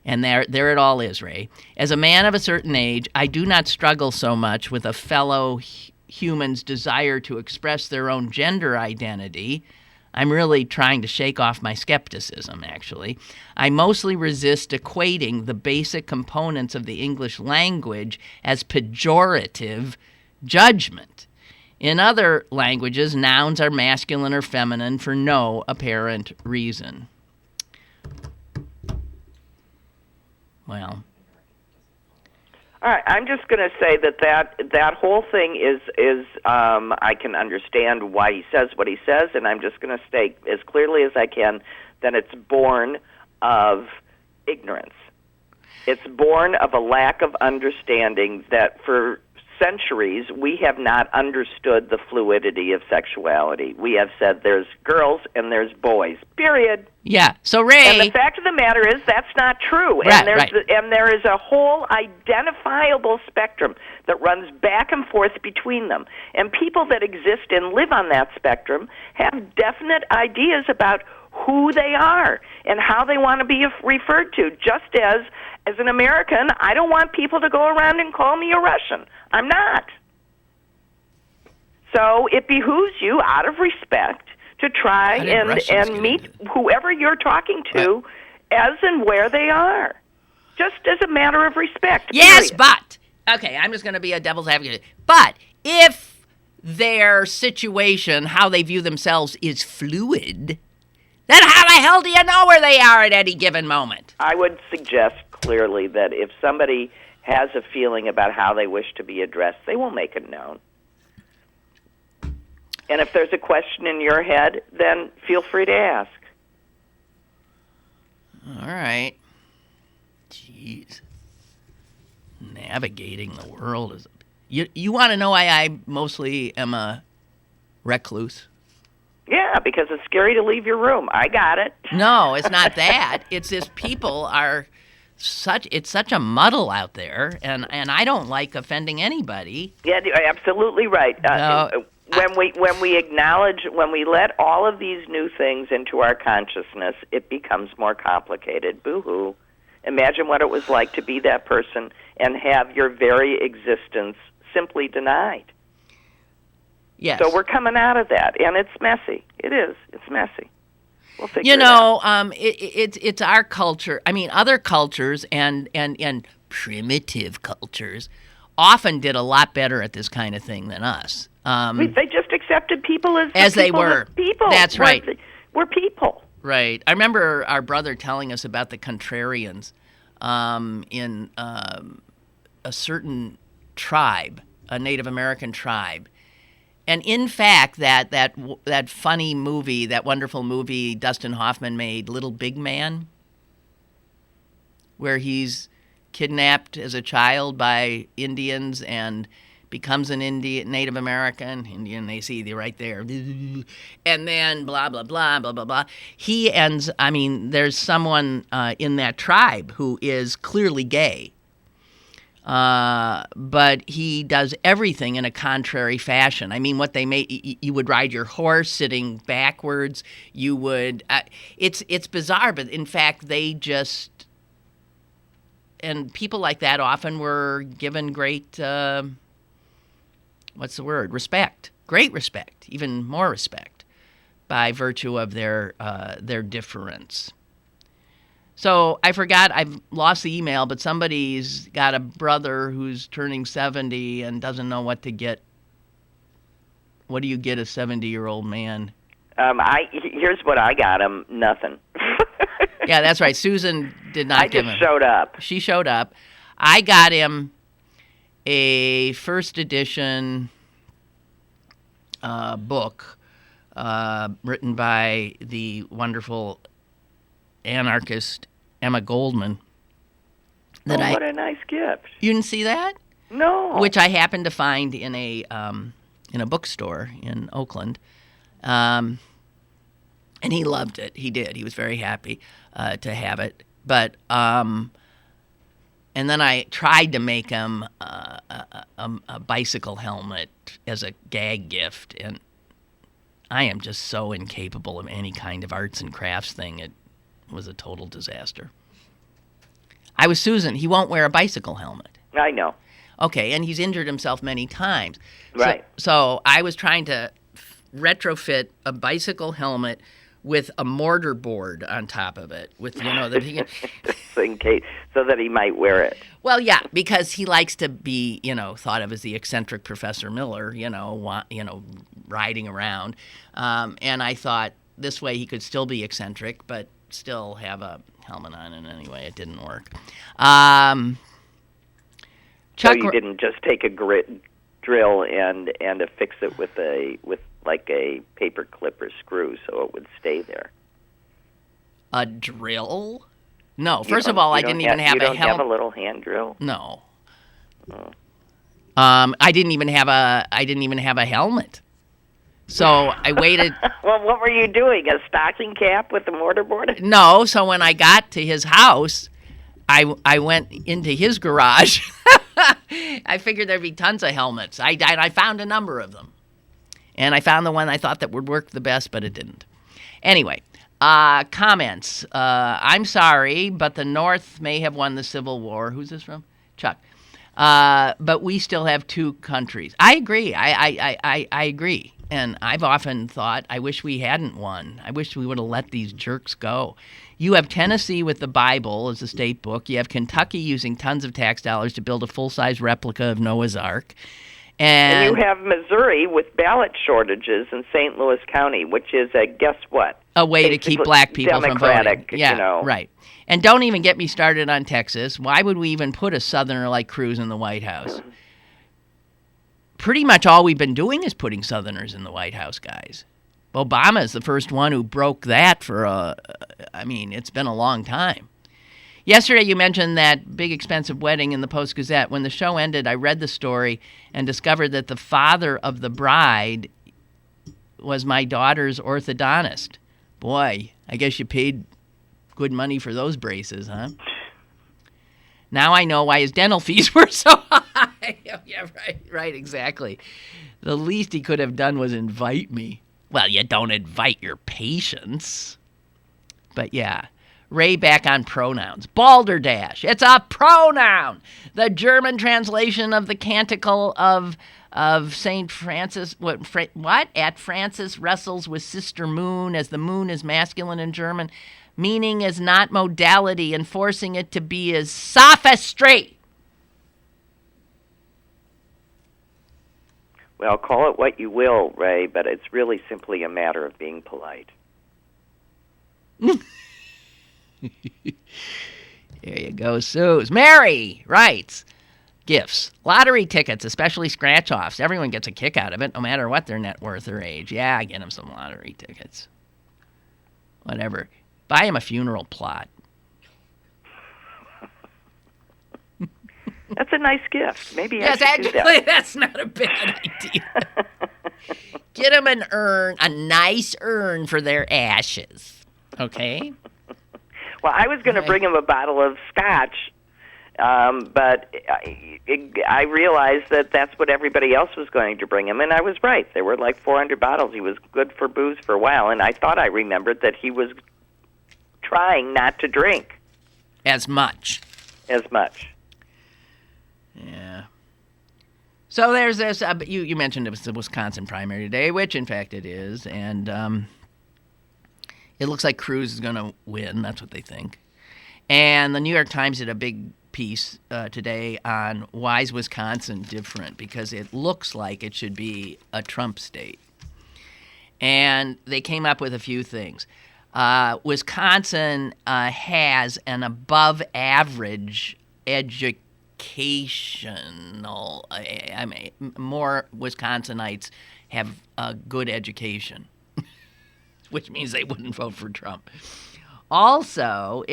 and there it all is, Ray. As a man of a certain age, I do not struggle so much with a fellow human's desire to express their own gender identity. I'm really trying to shake off my skepticism, actually. I mostly resist equating the basic components of the English language as pejorative judgment. In other languages, nouns are masculine or feminine for no apparent reason. Well. All right, I'm just going to say that whole thing is I can understand why he says what he says, and I'm just going to state as clearly as I can that it's born of ignorance. It's born of a lack of understanding that for centuries we have not understood the fluidity of sexuality. We have said there's girls and there's boys, period. Yeah. So Ray, and the fact of the matter is that's not true. Right, and there is a whole identifiable spectrum that runs back and forth between them. And people that exist and live on that spectrum have definite ideas about who they are and how they want to be referred to. Just as an American, I don't want people to go around and call me a Russian. I'm not. So it behooves you, out of respect, to try and meet whoever you're talking to as and where they are, just as a matter of respect. Yes, period. but, okay, I'm just going to be a devil's advocate. But if their situation, how they view themselves, is fluid, then how the hell do you know where they are at any given moment? I would suggest clearly that if somebody has a feeling about how they wish to be addressed, they will make it known. And if there's a question in your head, then feel free to ask. All right. Jeez. Navigating the world is... You want to know why I mostly am a recluse? Yeah, because it's scary to leave your room. I got it. No, it's not that. It's just people are... It's such a muddle out there, and I don't like offending anybody. Yeah, you're absolutely right. When we acknowledge, when we let all of these new things into our consciousness, it becomes more complicated. Boo-hoo. Imagine what it was like to be that person and have your very existence simply denied. Yes. So we're coming out of that, and it's messy. It is. It's messy. We'll figure it out. It's our culture. I mean, other cultures and primitive cultures often did a lot better at this kind of thing than us. They just accepted people as they were. People. That's right. We're people. Right. I remember our brother telling us about the contrarians in a certain tribe, a Native American tribe. And in fact, that funny movie, that wonderful movie Dustin Hoffman made, Little Big Man, where he's kidnapped as a child by Indians and becomes an Native American, Indian, they see you right there, and then blah, blah, blah, blah, blah, blah. There's someone in that tribe who is clearly gay, but he does everything in a contrary fashion. I mean, what they made, you would ride your horse sitting backwards. You would, it's bizarre, but in fact, they just, and people like that often were given great, respect, great respect, even more respect by virtue of their difference. So I forgot, I've lost the email, but somebody's got a brother who's turning 70 and doesn't know what to get. What do you get a 70-year-old man? Here's what I got him, nothing. Yeah, that's right. Susan did not give him. I just showed up. She showed up. I got him a first edition book written by the wonderful anarchist Emma Goldman. What a nice gift. You didn't see that? No. Which I happened to find in a bookstore in Oakland. And he loved it. He did. He was very happy to have it. But and then I tried to make him a bicycle helmet as a gag gift, and I am just so incapable of any kind of arts and crafts thing. It was a total disaster. I was Susan. He won't wear a bicycle helmet. I know. Okay, and he's injured himself many times. Right. So I was trying to retrofit a bicycle helmet with a mortar board on top of it, with that he can, in case, so that he might wear it. Well, yeah, because he likes to be, thought of as the eccentric Professor Miller, riding around, and I thought this way he could still be eccentric, but still have a helmet on. And anyway, it didn't work. So you didn't just take a drill and affix it with like a paper clip or screw so it would stay there. A drill? No. First of all, I didn't even have a helmet. You don't have a little hand drill? No. Oh. I didn't even have a helmet. So I waited. Well, what were you doing? A stocking cap with the mortarboard? No. So when I got to his house, I went into his garage. I figured there'd be tons of helmets. I found a number of them. And I found the one I thought that would work the best, but it didn't. Anyway, comments. I'm sorry, but the North may have won the Civil War. Who's this from? Chuck. But we still have two countries. I agree. I agree. And I've often thought, I wish we hadn't won. I wish we would have let these jerks go. You have Tennessee with the Bible as a state book. You have Kentucky using tons of tax dollars to build a full-size replica of Noah's Ark. And you have Missouri with ballot shortages in St. Louis County, which is guess what? A way to keep black people Democratic, from voting. Yeah, right. And don't even get me started on Texas. Why would we even put a Southerner like Cruz in the White House? Pretty much all we've been doing is putting Southerners in the White House, guys. Obama is the first one who broke that it's been a long time. Yesterday, you mentioned that big, expensive wedding in the Post-Gazette. When the show ended, I read the story and discovered that the father of the bride was my daughter's orthodontist. Boy, I guess you paid good money for those braces, huh? Now I know why his dental fees were so high. Yeah, right, exactly. The least he could have done was invite me. Well, you don't invite your patients. But yeah. Ray back on pronouns. Balderdash. It's a pronoun. The German translation of the canticle of St. Francis. What? At Francis wrestles with Sister Moon, as the moon is masculine in German. Meaning is not modality, and forcing it to be is sophistry. Well, call it what you will, Ray, but it's really simply a matter of being polite. There you go, Suze. Mary writes, gifts, lottery tickets, especially scratch-offs. Everyone gets a kick out of it, no matter what their net worth or age. Yeah, I get them some lottery tickets. Whatever. Buy him a funeral plot. That's a nice gift. Maybe Yes, I should do actually, that. that's not a bad idea. Get them an urn, a nice urn for their ashes. Okay? Well, I was going to bring him a bottle of scotch, but I realized that that's what everybody else was going to bring him, and I was right. There were like 400 bottles. He was good for booze for a while, and I thought I remembered that he was trying not to drink As much. as much. Yeah. So there's this, you mentioned it was the Wisconsin primary today, which in fact it is, and it looks like Cruz is going to win. That's what they think. And the New York Times did a big piece today on why is Wisconsin different, because it looks like it should be a Trump state. And they came up with a few things. Wisconsin has an above average educational, I mean, more Wisconsinites have a good education, which means they wouldn't vote for Trump. Also,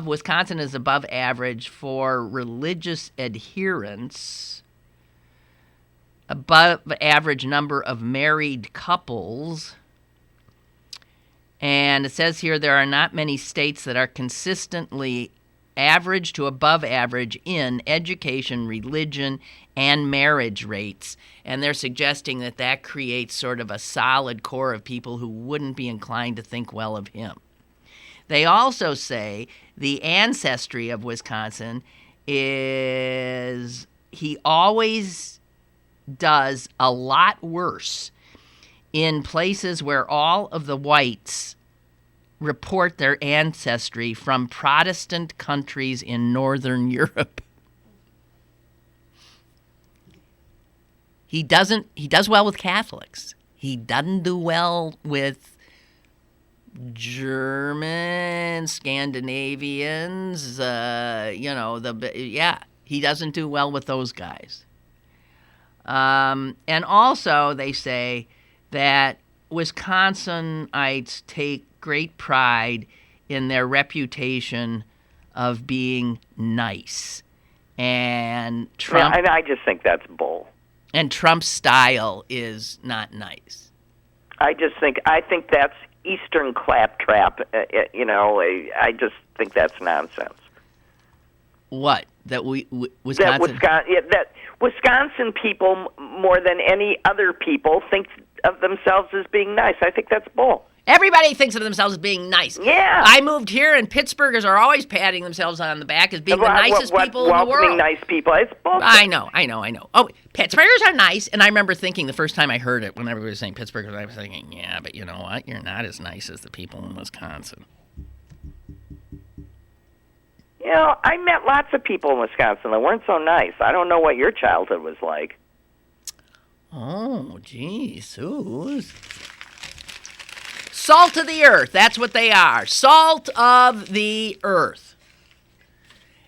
Wisconsin is above average for religious adherence, above average number of married couples. And it says here there are not many states that are consistently average to above average in education, religion, and marriage rates. And they're suggesting that creates sort of a solid core of people who wouldn't be inclined to think well of him. They also say the ancestry of Wisconsin is he always does a lot worse in places where all of the whites report their ancestry from Protestant countries in Northern Europe. He does well with Catholics. He doesn't do well with German, Scandinavians, he doesn't do well with those guys. And also they say that Wisconsinites take great pride in their reputation of being nice. And Trump... Yeah, I just think that's bull. And Trump's style is not nice. I think that's Eastern claptrap. I just think that's nonsense. What? That Wisconsin... That Wisconsin people, more than any other people, think of themselves as being nice. I think that's bull. Everybody thinks of themselves as being nice. Yeah. I moved here, and Pittsburghers are always patting themselves on the back as being the nicest people in the world. Welcoming nice people. It's bullshit. I know. Oh, Pittsburghers are nice, and I remember thinking the first time I heard it, when everybody was saying Pittsburghers, I was thinking, yeah, but you know what? You're not as nice as the people in Wisconsin. I met lots of people in Wisconsin that weren't so nice. I don't know what your childhood was like. Oh, geez, Suze. Salt of the earth, that's what they are. Salt of the earth.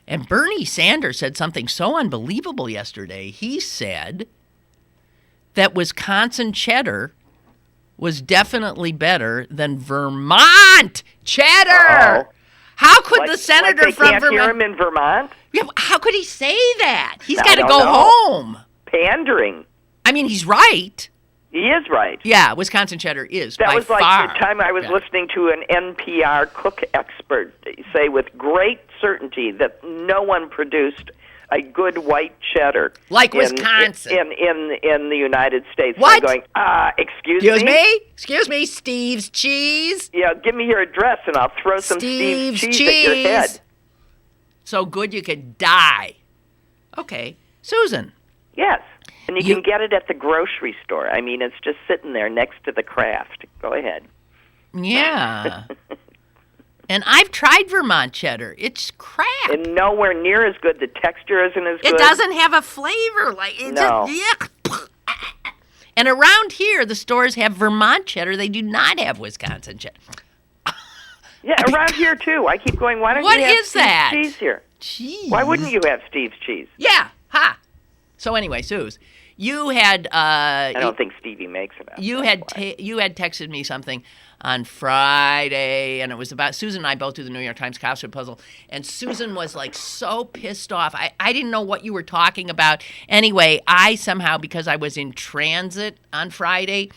And Bernie Sanders said something so unbelievable yesterday. He said that Wisconsin cheddar was definitely better than Vermont cheddar. Uh-oh. How could the senator from Vermont... They can't hear him in Vermont? Yeah, how could he say that? He's got to go home. Pandering. I mean, he's right. He is right. Yeah, Wisconsin cheddar is that by was like far the time I was listening to an NPR cook expert say with great certainty that no one produced a good white cheddar like Wisconsin in the United States. What? I'm going, excuse me? Excuse me, Steve's Cheese? Yeah, give me your address and I'll throw some Steve's cheese at your head. So good you could die. Okay, Susan. Yes. And you can get it at the grocery store. I mean, it's just sitting there next to the Kraft. Go ahead. Yeah. And I've tried Vermont cheddar. It's crap. And nowhere near as good. The texture isn't as good. It doesn't have a flavor. Just, yuck. And around here, the stores have Vermont cheddar. They do not have Wisconsin cheddar. Yeah, around here, too. I keep going, why don't what you have is Steve's that? cheese here? Cheese. Why wouldn't you have Steve's cheese? Yeah. Ha. So anyway, Suze, You had. I don't think Stevie makes it. You had texted me something on Friday, and it was about Susan and I both do the New York Times crossword puzzle, and Susan was like so pissed off. I didn't know what you were talking about. Anyway, I somehow, because I was in transit on Friday,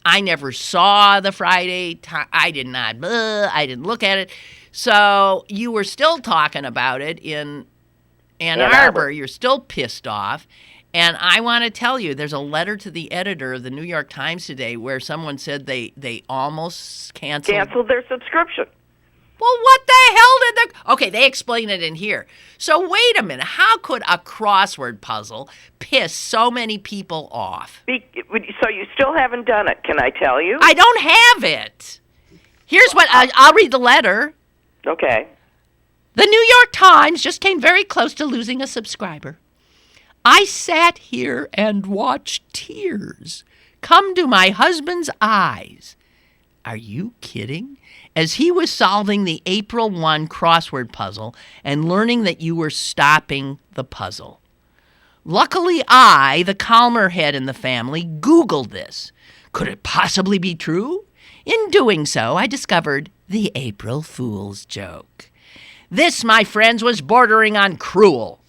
I never saw the Friday. I didn't look at it. So you were still talking about it in Ann Arbor. You're still pissed off. And I want to tell you, there's a letter to the editor of the New York Times today where someone said they almost canceled their subscription. Well, what the hell did they... Okay, they explain it in here. So wait a minute. How could a crossword puzzle piss so many people off? So you still haven't done it, can I tell you? I don't have it. Here's what... I'll read the letter. Okay. The New York Times just came very close to losing a subscriber. I sat here and watched tears come to my husband's eyes. Are you kidding? As he was solving the April 1 crossword puzzle and learning that you were stopping the puzzle. Luckily, I, the calmer head in the family, Googled this. Could it possibly be true? In doing so, I discovered the April Fool's joke. This, my friends, was bordering on cruel.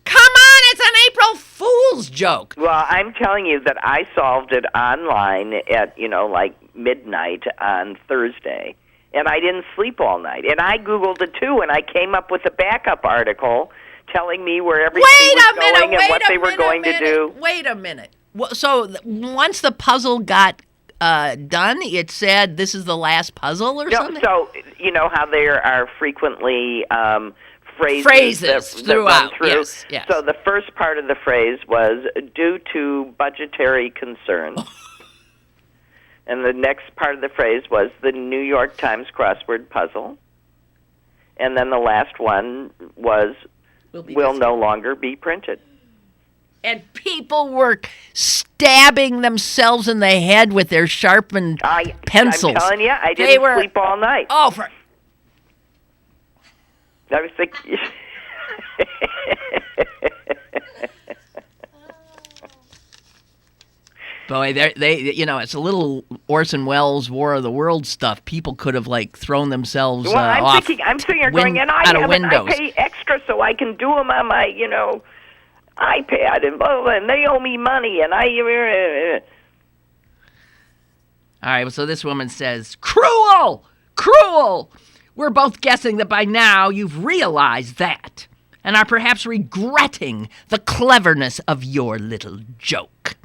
Come on, it's an April Fool's joke. Well, I'm telling you that I solved it online at, like midnight on Thursday, and I didn't sleep all night. And I Googled it, too, and I came up with a backup article telling me where everybody was going and what they were going to do. Wait a minute. So once the puzzle got done, it said this is the last puzzle or something? So, you know how there are frequently... phrases that throughout. Run through. Yes. So the first part of the phrase was due to budgetary concerns. And the next part of the phrase was the New York Times crossword puzzle. And then the last one was will no longer be printed. And people were stabbing themselves in the head with their sharpened pencils. I'm telling you, I didn't sleep all night. Oh, I was thinking... Boy, it's a little Orson Welles' War of the Worlds stuff. People could have, thrown themselves I'm sitting here going, and I pay extra so I can do them on my, iPad, and blah, blah, and they owe me money, and I... All right, so this woman says, cruel! Cruel! We're both guessing that by now you've realized that and are perhaps regretting the cleverness of your little joke.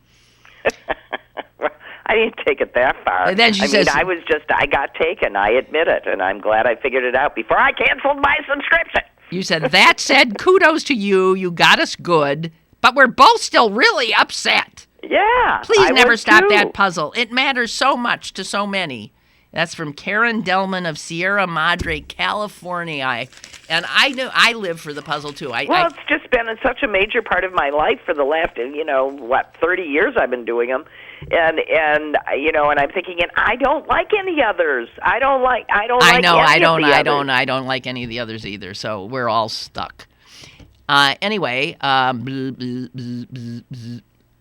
I didn't take it that far. And then she says, I got taken. I admit it, and I'm glad I figured it out before I canceled my subscription. You said, that said, kudos to you. You got us good, but we're both still really upset. Yeah. Please never stop that puzzle. It matters so much to so many. That's from Karen Delman of Sierra Madre, California. I live for the puzzle, too. It's just been such a major part of my life for the last, 30 years I've been doing them. And I'm thinking, and I don't like any others. I don't like any of the others either, so we're all stuck. Anyway,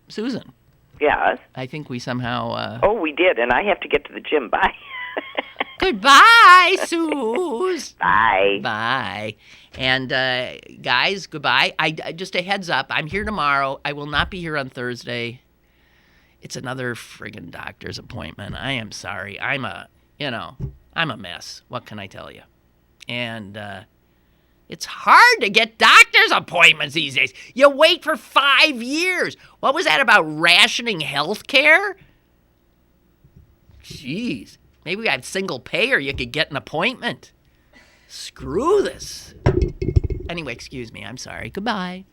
Susan. Yes? I think we somehow... we did, and I have to get to the gym. Bye. Goodbye, Suze. Bye. Bye. And, guys, goodbye. Just a heads up, I'm here tomorrow. I will not be here on Thursday. It's another friggin' doctor's appointment. I am sorry. I'm a mess. What can I tell you? And, it's hard to get doctor's appointments these days. You wait for 5 years. What was that about rationing health care? Jeez. Maybe we had single payer. You could get an appointment. Screw this. Anyway, excuse me. I'm sorry. Goodbye.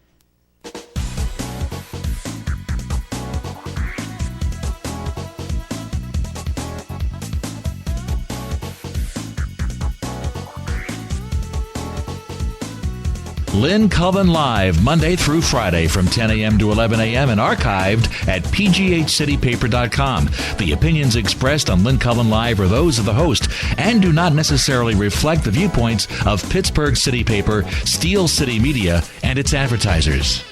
Lynn Cullen Live, Monday through Friday from 10 a.m. to 11 a.m. and archived at pghcitypaper.com. The opinions expressed on Lynn Cullen Live are those of the host and do not necessarily reflect the viewpoints of Pittsburgh City Paper, Steel City Media, and its advertisers.